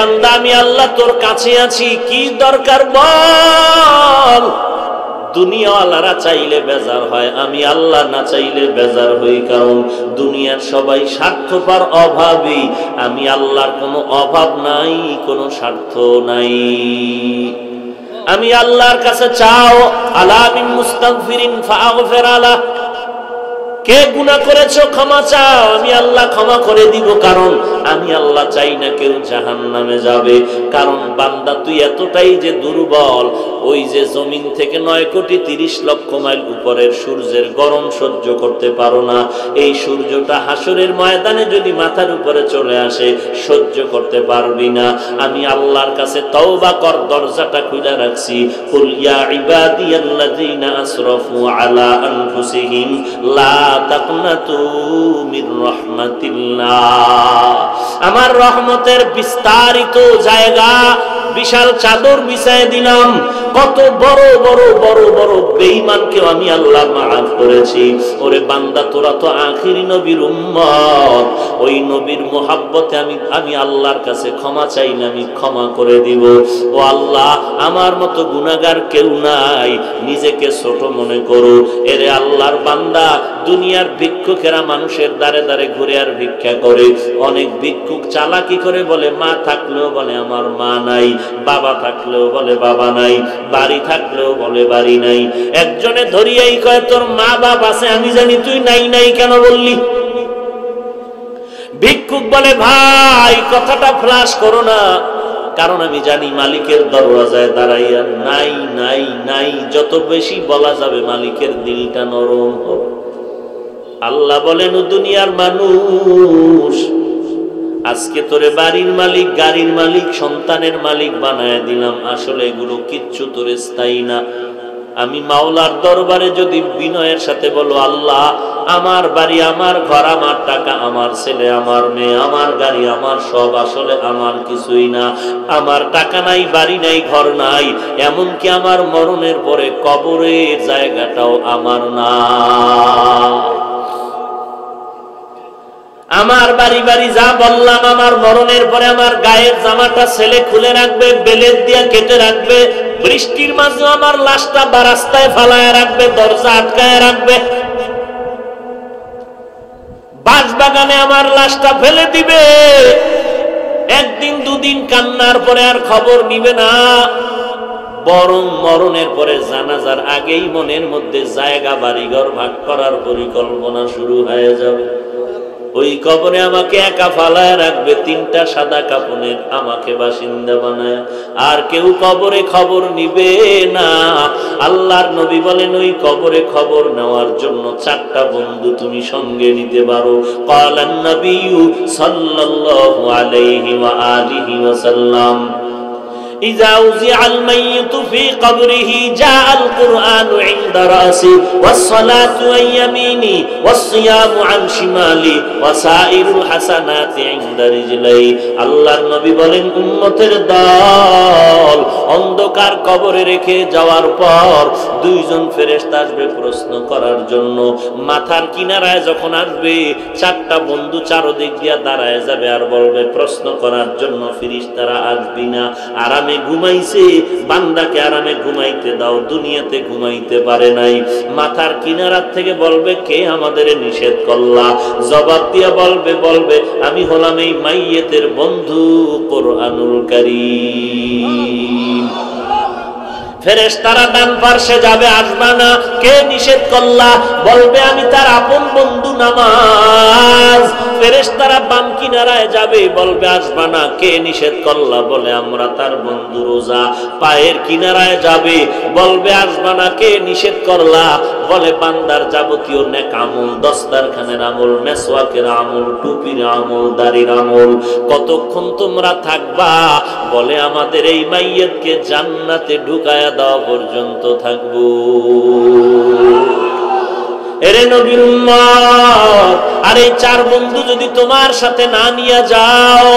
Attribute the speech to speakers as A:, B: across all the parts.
A: বান্দা আমি আল্লাহ তোর কাছে আছি, কি দরকার বল। দুনিয়াওয়ালারা চাইলে বেজার হয়, আমি আল্লাহ না চাইলে বেজার হই, কারণ দুনিয়ার সবাই স্বার্থপর, অভাবী। আমি আল্লাহর কোনো অভাব নাই, কোনো স্বার্থ নাই। আমি আল্লাহর কাছে চাও, আলা মিন মুস্তাগফিরিন ফাগফির আলা, কে গুনাহ করেছো ক্ষমা চাও, আমি আল্লাহ ক্ষমা করে দিব। কারণ আমি আল্লাহ চাই না কেউ জাহান্নামে যাবে। কারণ বান্দা তুই এতটাই যে দুর্বল, ওই যে জমিন থেকে 9,30,00,000 মাইল উপরের সূর্যের গরম সহ্য করতে পারো না। এই সূর্যটা হাসরের ময়দানে যদি মাথার উপরে চলে আসে, সহ্য করতে পারবি না। আমি আল্লাহর কাছে তওবা কর, দরজাটা খুলে রাখছি। কুল ইয়া ইবাদিয়াল্লাযীনা আসরাফু আলা আনফুসিহিম লা তাকনাতু মির রাহমাতিল্লাহ। আমার রহমতের বিস্তারিত জায়গা, বিশাল চাদর বিছায় দিলাম। কত বড় বড় বড় বড় বেঈমানকেও আমি আল্লাহ মাফ করেছি। ওরে বান্দা, তোরা তো আখিরি নবীর উম্মত, ওই নবীর মোহাব্বতে আমি আল্লাহর কাছে ক্ষমা চাইলে আমি ক্ষমা করে দিব। ও আল্লাহ, আমার মতো গুনাহগার কেউ নাই, নিজেকে ছোট মনে করো। এরে আল্লাহর বান্দা, দুনিয়ার ভিক্ষুকেরা মানুষের দ্বারে দ্বারে ঘুরে আর ভিক্ষা করে। অনেক ভিক্ষুক চালাকি করে বলে মা থাকলেও বলে আমার মা নাই, বাবা থাকলেও বলে বাবা নাই, বাড়ি থাকলেও বলে বাড়ি নাই। একজনে ধরিয়াই কয় তোর মা বাপ আছে, আমি জানি তুই নাই নাই কেন বললি। ভিক্ষুক বলে ভাই কথাটা ফ্লাশ করো না, কারণ আমি জানি মালিকের দরওয়াজায় দাঁড়াইয়া নাই নাই নাই যত বেশি বলা যাবে মালিকের দিলটা নরম হবে। আল্লাহ বলেন, ও দুনিয়ার মানুষ, আজকে তোরে বাড়ির মালিক, গাড়ির মালিক, সন্তানের মালিক বানায় দিলাম। আসলে এগুলো কিচ্ছু তোরে স্থায়ী না। আমি মাওলার দরবারে যদি বিনয়ের সাথে বলো, আল্লাহ আমার বাড়ি, আমার ঘর, আমার টাকা, আমার ছেলে, আমার মেয়ে, আমার গাড়ি, আমার সব আসলে আমার কিছুই না। আমার টাকা নাই, বাড়ি নাই, ঘর নাই, এমনকি আমার মরণের পরে কবরের জায়গাটাও আমার না। আমার বাড়ি বাড়ি যা বললাম, আমার মরণের পরে আমার গায়ের জামাটা ছেলে খুলে রাখবে, বেলেট দিয়া কেটে রাখবে, বৃষ্টির মাঝে আমার লাশটা বারাস্তায় ফালায় রাখবে, দরজা আটকায় রাখবে, বাঁশবাগানে আমার লাশটা ফেলে দিবে। একদিন দুদিন কান্নার পরে আর খবর নিবে না, বরং মরণের পরে জানাজার আগেই মনের মধ্যে জায়গা বাড়িঘর ভাগ করার পরিকল্পনা শুরু হয়ে যাবে। ওই কবরে আমাকে একা ফালায় রাখবে, 3টা সাদা কাপড়ের আমাকে বাসিন্দা বানায়, আর কেউ কবরে খবর নিবে না। আল্লাহর নবী বলেন, ওই কবরে খবর নেওয়ার জন্য 4টা বন্ধু তুমি সঙ্গে নিতে পারো। ক্বালান নবিয়্যু সাল্লাল্লাহু আলাইহি ওয়া আলিহি ওয়াসাল্লাম, إذا وزع الميت في قبره جاء القرآن عند رأسي والصلاة عن يميني والصيام عن شمالي وسائر الحسنات عند رجلي। আল্লাহর নবী বলেন, উম্মতের দল অন্ধকার কবরে রেখে যাওয়ার পর 2জন ফেরেশতা আসবে প্রশ্ন করার জন্য। মাথার কিনারায় যখন আসবে, 4টা বন্ধু চারদিক দিয়া দাঁড়ায় যাবে আর বলবে প্রশ্ন করার জন্য ফেরেশতারা আসবি না, আরামে ঘুমাইছে, বান্দাকে আরামে ঘুমাইতে দাও, দুনিয়াতে ঘুমাইতে পারে নাই। মাথার কিনারার থেকে বলবে, কে আমাদের নিষেধ করলা? জবাব দিয়া বলবে আমি হলাম এই মাইয়েতের বন্ধু কোরআনুল কারীম। ফেরেশতারা ডান পার্শ্বে যাবে, আসবা না, কে নিষেধ করলা? বলবে আমি তার আপন বন্ধু নামাজ। ফেরেশতারা বাম কিনারায় যাবে, বলবে আসবা না, কে নিষেধ করলা? বলে আমরা তার বন্ধু রোজা। পায়ের কিনারায় যাবে, বলবে আসবা না, কে নিষেধ করলা? বলে বান্দার যাবতীয় নেক আমল, দস্তারখানের আমল, মেসওয়াকের আমল, টুপির আমল, দাড়ির আমল। কতক্ষণ তোমরা থাকবা? বলে আমাদের এই মাইয়াতকে জান্নাতে ঢুকায়া দেওয়া পর্যন্ত থাকবো। এরে নবীর উম্মত, আর এই 4 বন্ধু যদি তোমার সাথে না নিয়ে যাও,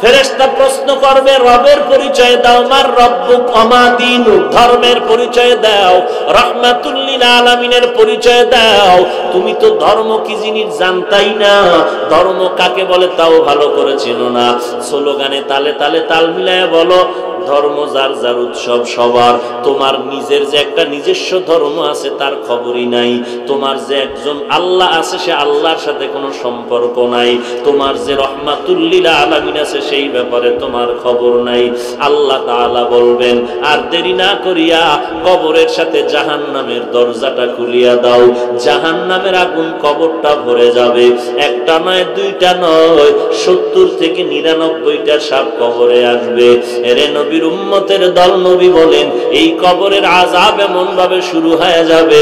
A: ফেরেশতা প্রশ্ন করবে, রবের পরিচয় দাও, মার রব্বুক ওমা দীনুক, ধর্মের পরিচয় দাও, রাহমাতুল লিল আলামিনের পরিচয় দাও। তুমি তো ধর্ম কি জিনিস জানতাই না, ধর্ম কাকে বলে তাও ভালো করে চেনো না। স্লোগানে তালে তালে তাল মিলায় বলো, ধর্ম যার যার উৎসব সবার। তোমার নিজের যে একটা নিজস্ব ধর্ম আছে তার খবরই নাই। তোমার যে একজন আল্লাহ আছে সে আল্লাহর সাথে কোনো সম্পর্ক নাই। তোমার যে রহমাতুল লিল আলামিন আছে সেই ব্যাপারে তোমার খবর নাই। আল্লাহ তাআলা বলবেন, আর দেরি না করিয়া কবরের সাথে জাহান্নামের দরজাটা খুলিয়া দাও। জাহান্নামের আগুন কবরটা ভরে যাবে। একটা নয়, দুইটা নয়, 70 থেকে 99টা সাপ কবরে আসবে। এরে নবীর উম্মতের দল, নবী বলেন এই কবরের আযাব এমন ভাবে শুরু হয়ে যাবে,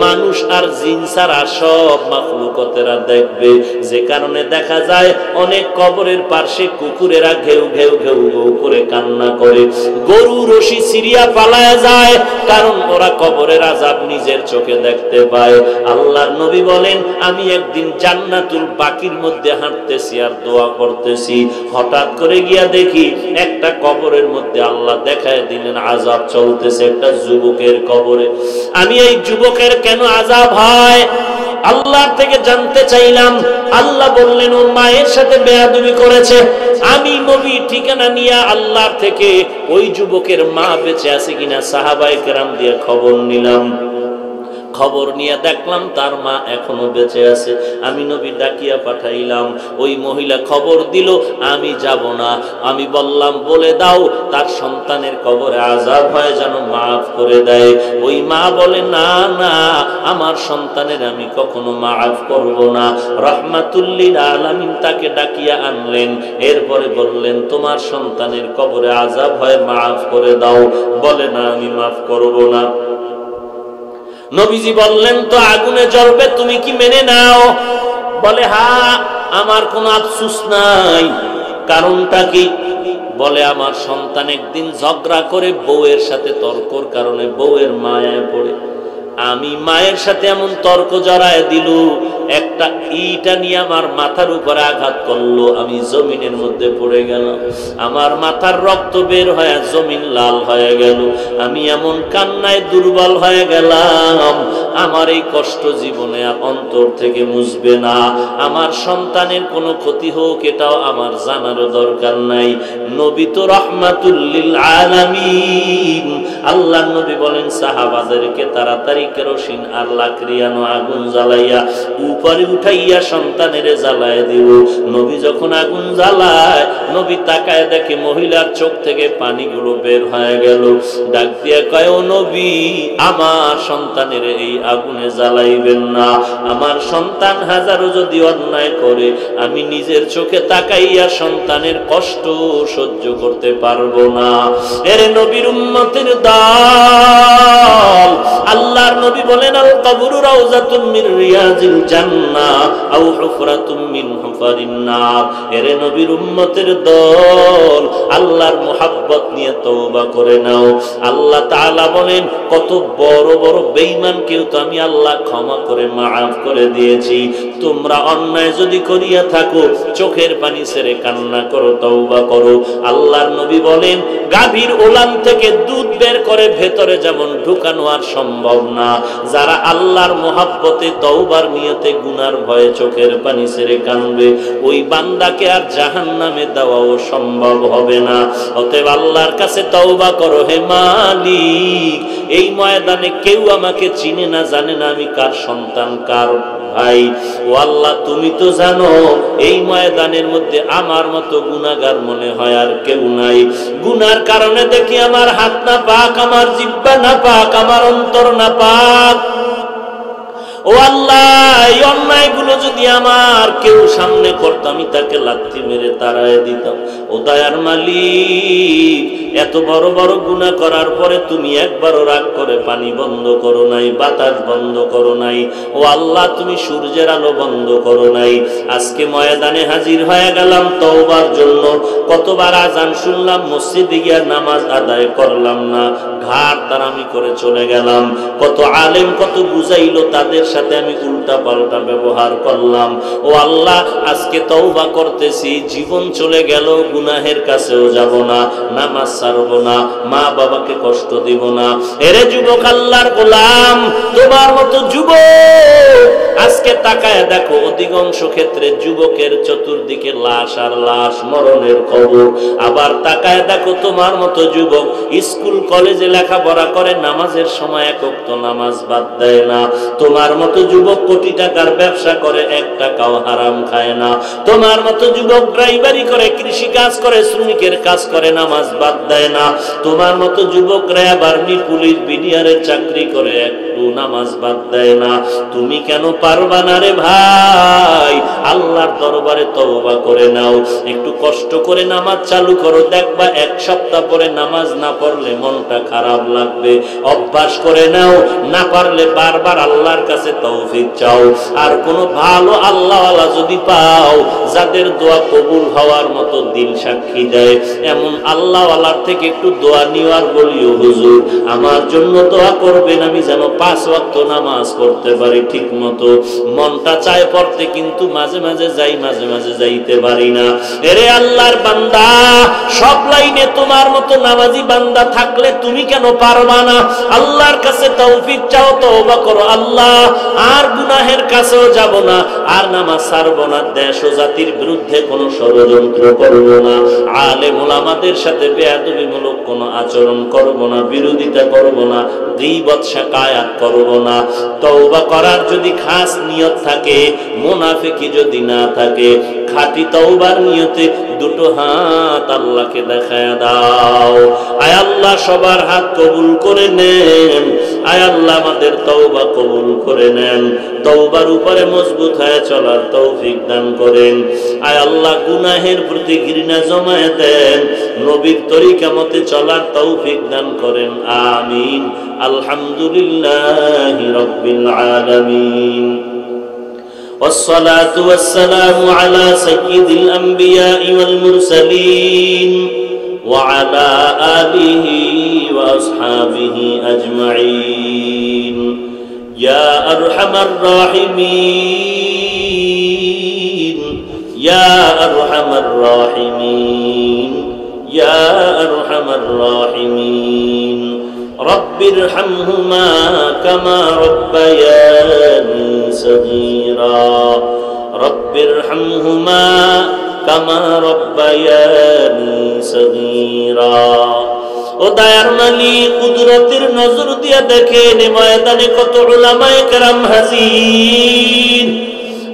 A: মানুষ আর জিন ছাড়া সব মাখলুকতেরা দেখবে। যে কারণে দেখা যায় অনেক কবরের পাশে কুকুরেরা ঘেউ ঘেউ ঘেউ ঘেউ করে কান্না করে, গরু রশি সিরিয়া পালায় যায়, কারণ ওরা কবরের আযাব নিজের চোখে দেখতে পায়। আল্লাহর নবী বলেন, আমি একদিন জান্নাতুল বাকির মধ্যে হাঁটতেছি আর দোয়া করতেছি, হঠাৎ করে গিয়া দেখি একটা কবরের মধ্যে আল্লাহ দেখায় দিলেন আযাব চলতেছে একটা যুবকের কবরে। আমি এই যুবকের কেন আযাব হয় আল্লাহর থেকে জানতে চাইলাম। আল্লাহ বললেন, ও মায়ের সাথে বেয়াদবি করেছে। আমি নবী ঠিকানা নিয়ে আল্লাহর থেকে ওই যুবকের মা বেঁচে আছে কিনা সাহাবায়ে কেরাম দিয়ে খবর নিলাম। খবর নিয়ে দেখলাম তার মা এখনো বেঁচে আছে। আমি নবী ডাকিয়া পাঠাইলাম, ওই মহিলা খবর দিল আমি যাব না। আমি বললাম, বলে দাও তার সন্তানের কবরে আযাব হয় যেন মাফ করে দেয়। ওই মা বলে, না না, আমার সন্তানের আমি কখনো মাফ করব না। রাহমাতুল লিল আলামিন তাকে ডাকিয়া আনলেন, এরপরে বললেন, তোমার সন্তানের কবরে আযাব হয় মাফ করে দাও। বলে, না আমি মাফ করব না। নবীজি বললেন, তো আগুনে জ্বলবে, তুমি কি মেনে নাও? বলে, হ্যাঁ, আমার কোনো আফসোস নাই। কারণটা কি? বলে, আমার সন্তান একদিন ঝগড়া করে বউয়ের সাথে তর্কর কারণে বউয়ের মায়ায় পড়ে, আমি মায়ের সাথে এমন তর্ক জড়ায় দিল, একটা ইটা নিয়ে আমার মাথার উপরে আঘাত করলো, আমি জমিনের মধ্যে পড়ে গেলাম, আমার মাথার রক্ত বের হয়ে জমিন লাল হয়ে গেল, আমি এমন কান্নায় দুর্বল হয়ে গেলাম, আমার এই কষ্ট জীবনে অন্তর থেকে মুছবে না। আমার সন্তানের কোনো ক্ষতি হোক এটাও আমার জানারও দরকার নাই। নবী তো রাহমাতুল লিল আলামিন। আল্লাহর নবী বলেন সাহাবাদেরকে তাড়াতাড়ি কেরোসিন আর লাকড়িয়ানো আগুন জ্বালাইয়া উপরে উঠাইয়া সন্তানের জ্বালায় দিব। নবী যখন আগুন জ্বালায়, নবী তাকায় দেখে মহিলার চোখ থেকে পানিগুলো বের হয়ে গেল। ডাক দিয়ে কয়, ও নবী, আমার সন্তানের এই আগুনে জ্বালাইবেন না। আমার সন্তান হাজারো যদি অন্যায় করে, আমি নিজের চোখে তাকাইয়া সন্তানের কষ্ট সহ্য করতে পারবো না। এর নবীর উম্মতের দল, আল্লাহর নবী বলেন, আল কবরু রাউযাতুম মির রিয়াজিল জান্নাহ আও হুফরাতুম মিন হুফারিন নার। এর নবীর উম্মতের দল, আল্লাহর মুহাব্বত নিয়ে তওবা করে নাও। আল্লাহ তাআলা বলেন, কত বড় বড় বেঈমান কেউ তো আমি আল্লাহ ক্ষমা করে মাফ করে দিয়েছি। তোমরা অন্যায় যদি করিয়া থাকো, চোখের পানি ছেড়ে কান্না করো, তওবা করো। আল্লাহর নবী বলেন, গাভীর ওলান থেকে দুধ বের করে ভেতরে যেমন ঢুকানো আর সম্ভব না, যারা আল্লাহর মুহাব্বতে তওবার নিয়তে গুনার ভয়ে চোখের পানি ছেড়ে কাঁদবে, ওই বান্দাকে আর জাহান্নামে দেওয়াও সম্ভব হবে না। অতএব আল্লাহর কাছে তওবা করো, হে মালিক, এই ময়দানে কেউ আমাকে চিনে না, জানে না আমি কার সন্তান, কার ভাই। ও আল্লাহ, তুমি তো জানো এই ময়দানের মধ্যে আমার মতো গুনাহগার মনে হয় আর কেউ নাই। গুনার কারণে দেখি আমার হাত না পাক, আমার জিহ্বা না পাক, আমার অন্তর না পাক। ও আল্লাহ, এই অন্যায়গুলো যদি আমার কেউ সামনে করতো, আমি তাকে লাথি মেরে তাড়ায় দিতাম। ও দয়ার মালিক, এত বড় বড় গুনাহ করার পরে তুমি একবারও রাগ করে পানি বন্ধ করো নাই, বাতাস বন্ধ করো নাই, ও আল্লাহ তুমি সূর্যের আলো বন্ধ করো নাই। আজকে ময়দানে হাজির হয়ে গেলাম তওবার জন্য। কতবার আজান শুনলাম, মসজিদে গিয়ে নামাজ আদায় করলাম না, ঘাট তারামি করে চলে গেলাম। কত আলেম কত বুঝাইলো, তাদের সাথে আমি উল্টা পাল্টা ব্যবহার করলাম। ও আল্লাহ আজকে তওবা করতেছি, জীবন চলে গেল, গুনাহের কাছেও যাব না, নামাজ ছাড়ব না, মা বাবাকে কষ্ট দিব না। এরে যুবক আল্লাহর গোলাম, তোমার মতো যুবক আজকে তাকায় দেখো, অধিকাংশ ক্ষেত্রে যুবকের চতুর্দিকে লাশ আর লাশ, মরণের খবর। আবার তাকায় দেখো তোমার মতো যুবক স্কুল কলেজে লেখাপড়া করে, নামাজের সময় এক ওয়াক্ত নামাজ বাদ দেয় না। তোমার মতো যুবক কোটি টাকার ব্যবসা করে, এক টাকাও হারাম খায় না। তোমার মতো যুবক ড্রাইভারি করে, কৃষি কাজ করে, শ্রমিকের কাজ করে, নামাজ বাদ দেয় না। তোমার মতো যুবক র্যাব, আর্মি, পুলিশ, বিডিআরের চাকরি করে, একটু নামাজ বাদ দেয় না। তুমি কেন পারবা না রে ভাই? আল্লাহর দরবারে তওবা করে নাও, একটু কষ্ট করে নামাজ চালু করো, দেখবা এক সপ্তাহ পরে নামাজ না পড়লে মনটা খারাপ লাগবে। অভ্যাস করে নাও, না পারলে বারবার আল্লাহর কাছে তৌফিক চাও। আর কোন ভালো আল্লাহওয়ালা যদি পাও, যাদের দোয়া কবুল হওয়ার মতো দিল সাক্ষী দেয়, এমন আল্লাহওয়ালার থেকে একটু দোয়া নিওয়ার বলিও, হুজুর আমার জন্য দোয়া করবেন, আমি যেন 5 ওয়াক্ত নামাজ পড়তে পারি ঠিক মতো। মনটা চায় পড়তে, কিন্তু মাঝে মাঝে যাই, মাঝে মাঝে যাইতে পারি না। এরে আল্লাহর বান্দা, সব লাইনে তোমার মতো নামাজি বান্দা থাকলে তুমি কেন পারবা না? আল্লাহর কাছে তৌফিক চাও, তওবা করো, আল্লাহ আর গুনাহের কাছেও যাব না, আর নামাজ ছাড়ব না, দেশ ও জাতির বিরুদ্ধে কোনো ষড়যন্ত্র করব না, আলেম ওলামাদের সাথে বেয়াদবিমূলক কোনো আচরণ করব না, বিরোধিতা করব না, গীবত শাকায়াত করব না। তওবা করার যদি খাস নিয়ত থাকে, মুনাফিকি যদি না থাকে, খাঁটি তওবার নিয়তে দুটো হাত আল্লাহকে দেখায় দাও। আয় আল্লাহ সবার হাত কবুল করে নেন, আয় আল্লাহ আমাদের তওবা কবুল করে নেন, তওবার উপরে মজবুত হয়ে চলার তৌফিক দান করেন। আয় আল্লাহ গুনাহের প্রতি ঘৃণা জমায়ে দেন, নবীর তরিকা মতে চলার তৌফিক দান করেন। আমিন। আলহামদুলিল্লাহি রাব্বিল আলামিন। والصلاة والسلام على سيد الأنبياء والمرسلين وعلى آله وأصحابه أجمعين يا أرحم الراحمين يا أرحم الراحمين يا أرحم الراحمين رب ارحمهما كما ربياني صغيرا رب ارحمهما كما ربياني صغيرا। ও দয়ার মালিক, কুদরতের নজর দিয়া দেখেন ময়দানে কত উলামায়ে কেরাম হাজির।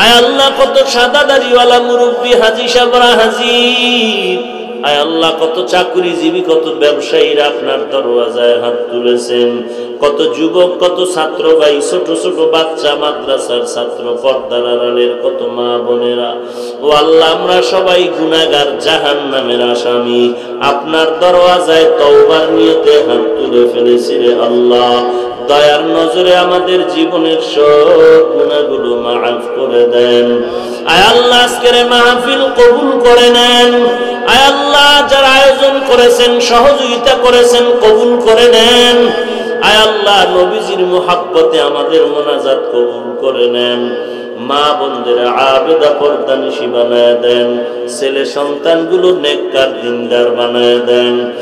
A: আয় আল্লাহ কত সাদা দাড়িওয়ালা মুরব্বী হাজী সাহেবরা হাজির। আয় আল্লাহ কত চাকরিজীবী, কত ব্যবসায়ীরা আপনার দরওয়াজায় হাত তুলেছেন। কত যুবক, কত ছাত্র ভাই, ছোট ছোট বাচ্চা, মাদ্রাসার ছাত্র, পর্দার আড়ালের কত মা বোনেরা। ও আল্লাহ আমরা সবাই গুনাহগার, জাহান্নামের আসামি। আপনার দরওয়াজায় তওবার নিয়তে হাত তুলে ফেলেছি রে আল্লাহ। দয়ার নজরে আমাদের জীবনের সব গুনাহগুলো মাফ করে দেন। আয় আল্লাহ আজকের মাহফিল কবুল করে নেন। আয় আল্লাহ যারা আয়োজন করেছেন, সহযোগিতা করেছেন, কবুল করে নেন। আয় আল্লাহ নবীজির মুহাব্বতে আমাদের মোনাজাত কবুল করে নেন। মা বোনদের আবেদা পর্দানিশী বানায় দেন, ছেলে সন্তানগুলো নেককার দিনদার বানায় দেন।